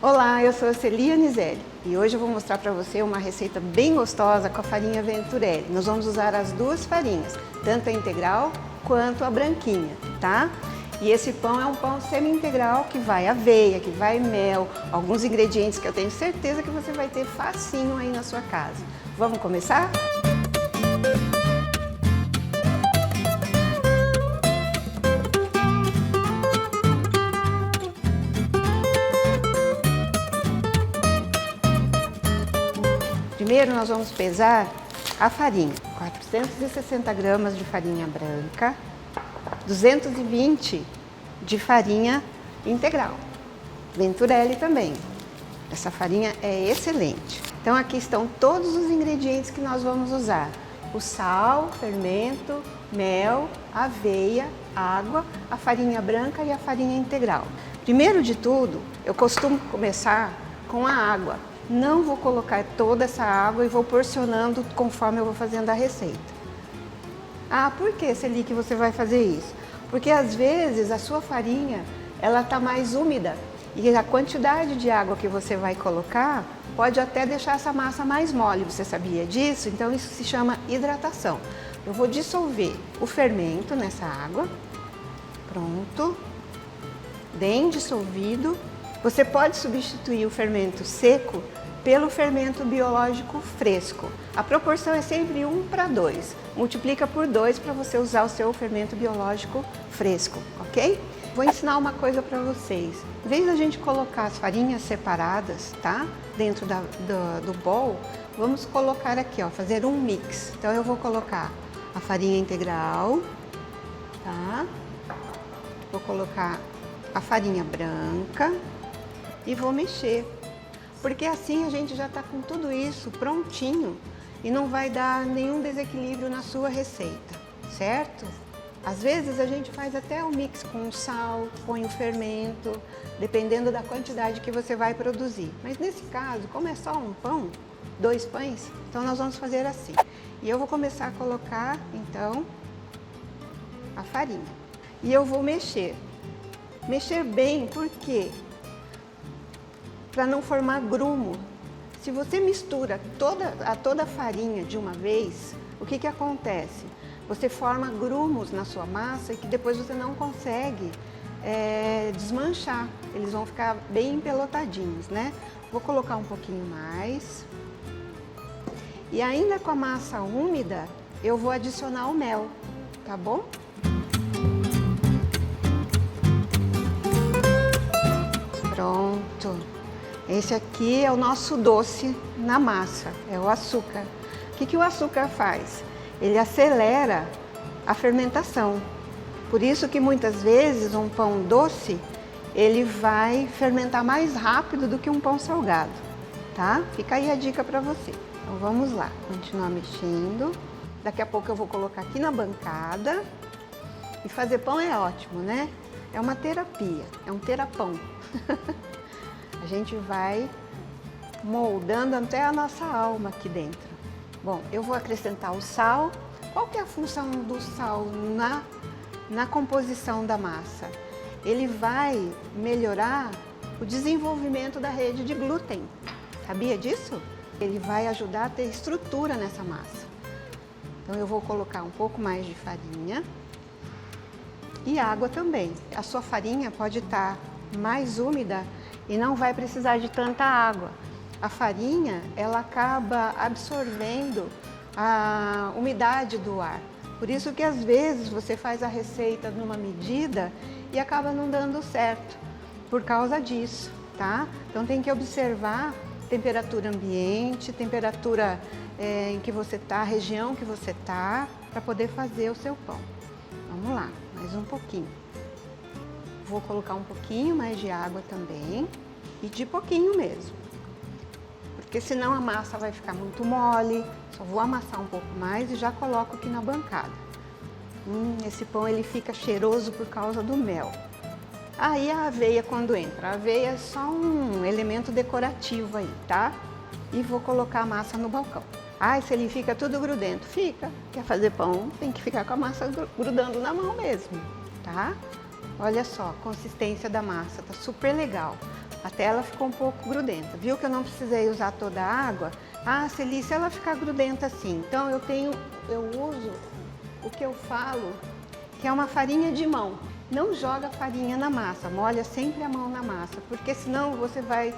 Olá, eu sou a Celia Nizelli e hoje eu vou mostrar para você uma receita bem gostosa com a farinha Venturelli. Nós vamos usar as duas farinhas, tanto a integral quanto a branquinha, tá? E esse pão é um pão semi-integral que vai aveia, que vai mel, alguns ingredientes que eu tenho certeza que você vai ter facinho aí na sua casa. Vamos começar? Primeiro nós vamos pesar a farinha, 460 gramas de farinha branca, 220 de farinha integral, Venturelli também. Essa farinha é excelente. Então aqui estão todos os ingredientes que nós vamos usar. O sal, fermento, mel, aveia, água, a farinha branca e a farinha integral. Primeiro de tudo, eu costumo começar com a água. Não vou colocar toda essa água e vou porcionando conforme eu vou fazendo a receita. Ah, por que, Celi, que você vai fazer isso? Porque às vezes a sua farinha, ela está mais úmida e a quantidade de água que você vai colocar pode até deixar essa massa mais mole. Você sabia disso? Então isso se chama hidratação. Eu vou dissolver o fermento nessa água. Pronto. Bem dissolvido. Você pode substituir o fermento seco pelo fermento biológico fresco. A proporção é sempre 1:2. Multiplica por 2 para você usar o seu fermento biológico fresco, ok? Vou ensinar uma coisa para vocês. Em vez da gente colocar as farinhas separadas, tá? Dentro do bowl, vamos colocar aqui, ó, fazer um mix. Então eu vou colocar a farinha integral, tá? Vou colocar a farinha branca e vou mexer, porque assim a gente já está com tudo isso prontinho e não vai dar nenhum desequilíbrio na sua receita, certo? Às vezes a gente faz até o mix com sal, põe o fermento, dependendo da quantidade que você vai produzir. Mas nesse caso, como é só um pão, 2 pães, então nós vamos fazer assim. E eu vou começar a colocar, então, a farinha. E eu vou mexer. Mexer bem, por quê? Para não formar grumo. Se você mistura toda a farinha de uma vez, o que acontece? Você forma grumos na sua massa e que depois você não consegue desmanchar. Eles vão ficar bem empelotadinhos, né? Vou colocar um pouquinho mais. E ainda com a massa úmida, eu vou adicionar o mel, tá bom? Pronto. Esse aqui é o nosso doce na massa, é o açúcar. O que o açúcar faz? Ele acelera a fermentação. Por isso que muitas vezes um pão doce, ele vai fermentar mais rápido do que um pão salgado, tá? Fica aí a dica para você. Então vamos lá, continuar mexendo. Daqui a pouco eu vou colocar aqui na bancada. E fazer pão é ótimo, né? É uma terapia, é um terapão. A gente vai moldando até a nossa alma aqui dentro. Bom, eu vou acrescentar o sal. Qual que é a função do sal na composição da massa? Ele vai melhorar o desenvolvimento da rede de glúten. Sabia disso? Ele vai ajudar a ter estrutura nessa massa. Então eu vou colocar um pouco mais de farinha e água também. A sua farinha pode estar mais úmida e não vai precisar de tanta água. A farinha, ela acaba absorvendo a umidade do ar. Por isso que às vezes você faz a receita numa medida e acaba não dando certo, por causa disso, tá? Então tem que observar temperatura ambiente, temperatura em que você tá, a região que você tá, para poder fazer o seu pão. Vamos lá, mais um pouquinho. Vou colocar um pouquinho mais de água também e de pouquinho mesmo, porque senão a massa vai ficar muito mole. Só vou amassar um pouco mais e já coloco aqui na bancada. Esse pão ele fica cheiroso por causa do mel. Aí a aveia quando entra, a aveia é só um elemento decorativo aí, tá? E vou colocar a massa no balcão. Ah, se ele fica tudo grudento, fica. Quer fazer pão, tem que ficar com a massa grudando na mão mesmo, tá? Olha só a consistência da massa, tá super legal. A tela ficou um pouco grudenta. Viu que eu não precisei usar toda a água? Ah, Celi, se ela ficar grudenta assim, então eu uso o que eu falo, que é uma farinha de mão. Não joga farinha na massa, molha sempre a mão na massa, porque senão você vai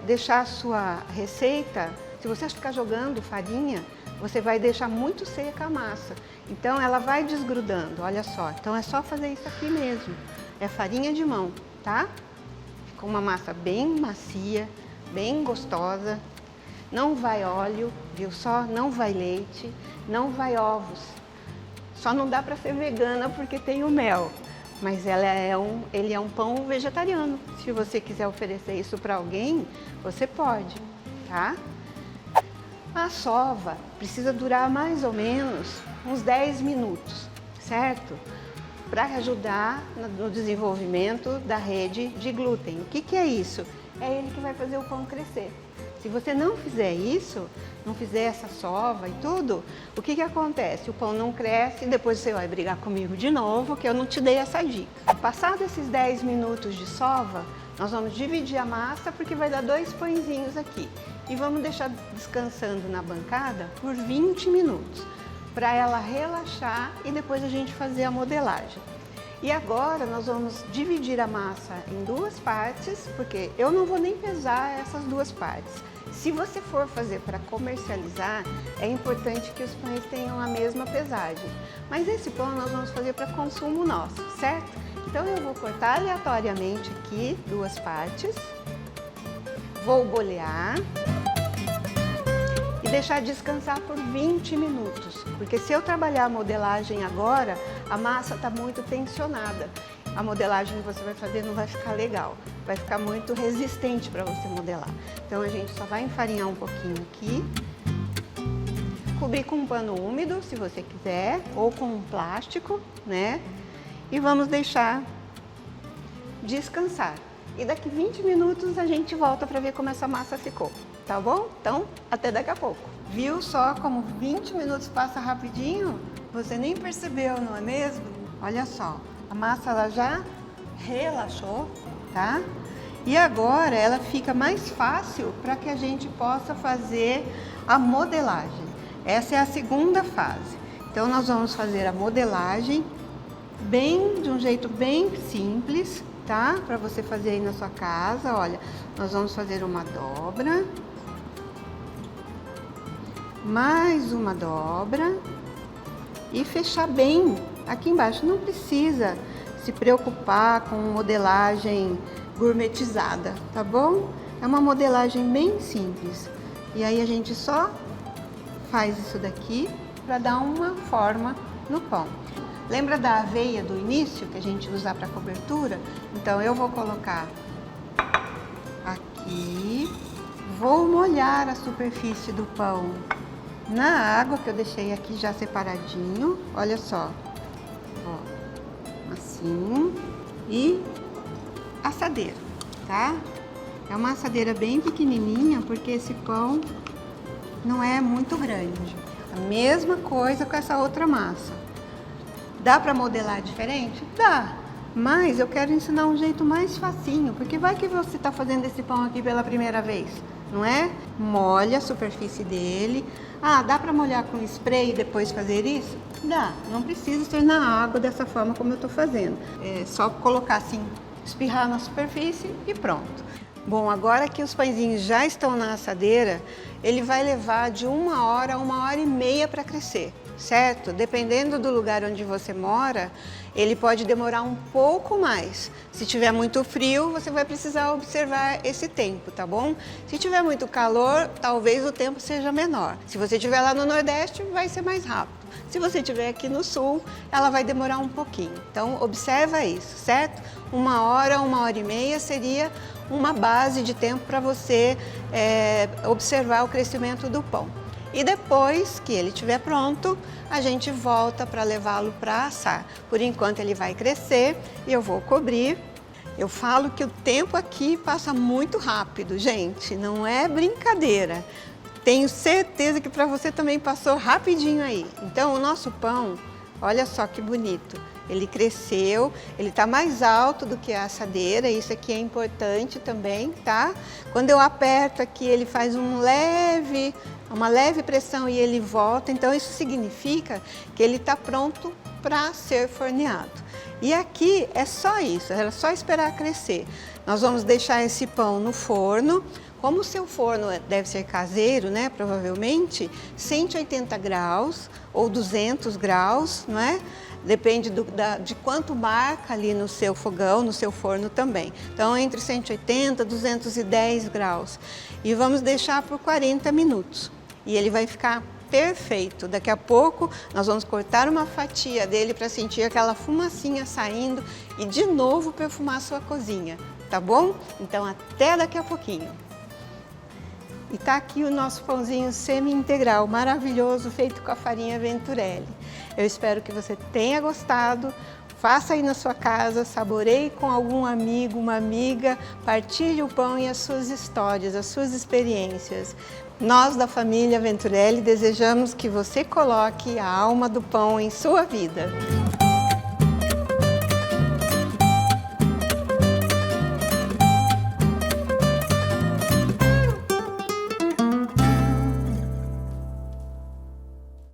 deixar a sua receita, se você ficar jogando farinha, você vai deixar muito seca a massa. Então ela vai desgrudando, olha só. Então é só fazer isso aqui mesmo. É farinha de mão, tá? Ficou uma massa bem macia, bem gostosa. Não vai óleo, viu só? Não vai leite, não vai ovos. Só não dá para ser vegana porque tem o mel. Mas ele é um pão vegetariano. Se você quiser oferecer isso para alguém, você pode, tá? A sova precisa durar mais ou menos uns 10 minutos, certo? Para ajudar no desenvolvimento da rede de glúten. O que é isso? É ele que vai fazer o pão crescer. Se você não fizer isso, não fizer essa sova e tudo, o que acontece? O pão não cresce e depois você vai brigar comigo de novo, que eu não te dei essa dica. Passado esses 10 minutos de sova, nós vamos dividir a massa porque vai dar 2 pãezinhos aqui. E vamos deixar descansando na bancada por 20 minutos, para ela relaxar e depois a gente fazer a modelagem. E agora nós vamos dividir a massa em 2 partes, porque eu não vou nem pesar essas 2 partes. Se você for fazer para comercializar, é importante que os pães tenham a mesma pesagem. Mas esse pão nós vamos fazer para consumo nosso, certo? Então eu vou cortar aleatoriamente aqui 2 partes, vou bolear e deixar descansar por 20 minutos, porque se eu trabalhar a modelagem agora, a massa está muito tensionada. A modelagem que você vai fazer não vai ficar legal, vai ficar muito resistente para você modelar. Então a gente só vai enfarinhar um pouquinho aqui, cobrir com um pano úmido, se você quiser, ou com um plástico, né? E vamos deixar descansar. E daqui 20 minutos a gente volta para ver como essa massa ficou, tá bom? Então, até daqui a pouco. Viu só como 20 minutos passa rapidinho? Você nem percebeu, não é mesmo? Olha só, a massa ela já relaxou, tá? E agora ela fica mais fácil para que a gente possa fazer a modelagem. Essa é a segunda fase. Então nós vamos fazer a modelagem de um jeito bem simples, tá? Para você fazer aí na sua casa, olha, nós vamos fazer uma dobra, mais uma dobra e fechar bem aqui embaixo. Não precisa se preocupar com modelagem gourmetizada, tá bom? É uma modelagem bem simples. E aí a gente só faz isso daqui para dar uma forma no pão. Lembra da aveia do início que a gente usa para cobertura? Então eu vou colocar aqui, vou molhar a superfície do pão na água que eu deixei aqui já separadinho, olha só, ó, assim, e assadeira, tá? É uma assadeira bem pequenininha porque esse pão não é muito grande. A mesma coisa com essa outra massa. Dá para modelar diferente? Dá, mas eu quero ensinar um jeito mais facinho, porque vai que você está fazendo esse pão aqui pela primeira vez, não é? Molha a superfície dele. Ah, dá para molhar com spray e depois fazer isso? Dá, não precisa ser na água dessa forma como eu estou fazendo. É só colocar assim, espirrar na superfície e pronto. Bom, agora que os pãezinhos já estão na assadeira, ele vai levar de 1 hora a 1h30 para crescer, certo? Dependendo do lugar onde você mora, ele pode demorar um pouco mais. Se tiver muito frio, você vai precisar observar esse tempo, tá bom? Se tiver muito calor, talvez o tempo seja menor. Se você estiver lá no Nordeste, vai ser mais rápido. Se você estiver aqui no Sul, ela vai demorar um pouquinho. Então, observa isso, certo? 1 hora, 1h30 seria uma base de tempo para você observar o crescimento do pão. E depois que ele estiver pronto, a gente volta para levá-lo para assar. Por enquanto ele vai crescer e eu vou cobrir. Eu falo que o tempo aqui passa muito rápido, gente, não é brincadeira. Tenho certeza que para você também passou rapidinho aí. Então o nosso pão, olha só que bonito. ele cresceu, ele está mais alto do que a assadeira, isso aqui é importante também, tá? Quando eu aperto aqui, ele faz uma leve pressão e ele volta, então isso significa que ele está pronto para ser forneado. E aqui é só isso, é só esperar crescer. Nós vamos deixar esse pão no forno. Como o seu forno deve ser caseiro, né, provavelmente, 180 graus ou 200 graus, não é? Depende de quanto marca ali no seu fogão, no seu forno também. Então, entre 180 e 210 graus. E vamos deixar por 40 minutos. E ele vai ficar perfeito. Daqui a pouco, nós vamos cortar uma fatia dele para sentir aquela fumacinha saindo e de novo perfumar a sua cozinha, tá bom? Então, até daqui a pouquinho. E tá aqui o nosso pãozinho semi-integral, maravilhoso, feito com a farinha Venturelli. Eu espero que você tenha gostado. Faça aí na sua casa, saboreie com algum amigo, uma amiga, partilhe o pão e as suas histórias, as suas experiências. Nós da família Venturelli desejamos que você coloque a alma do pão em sua vida.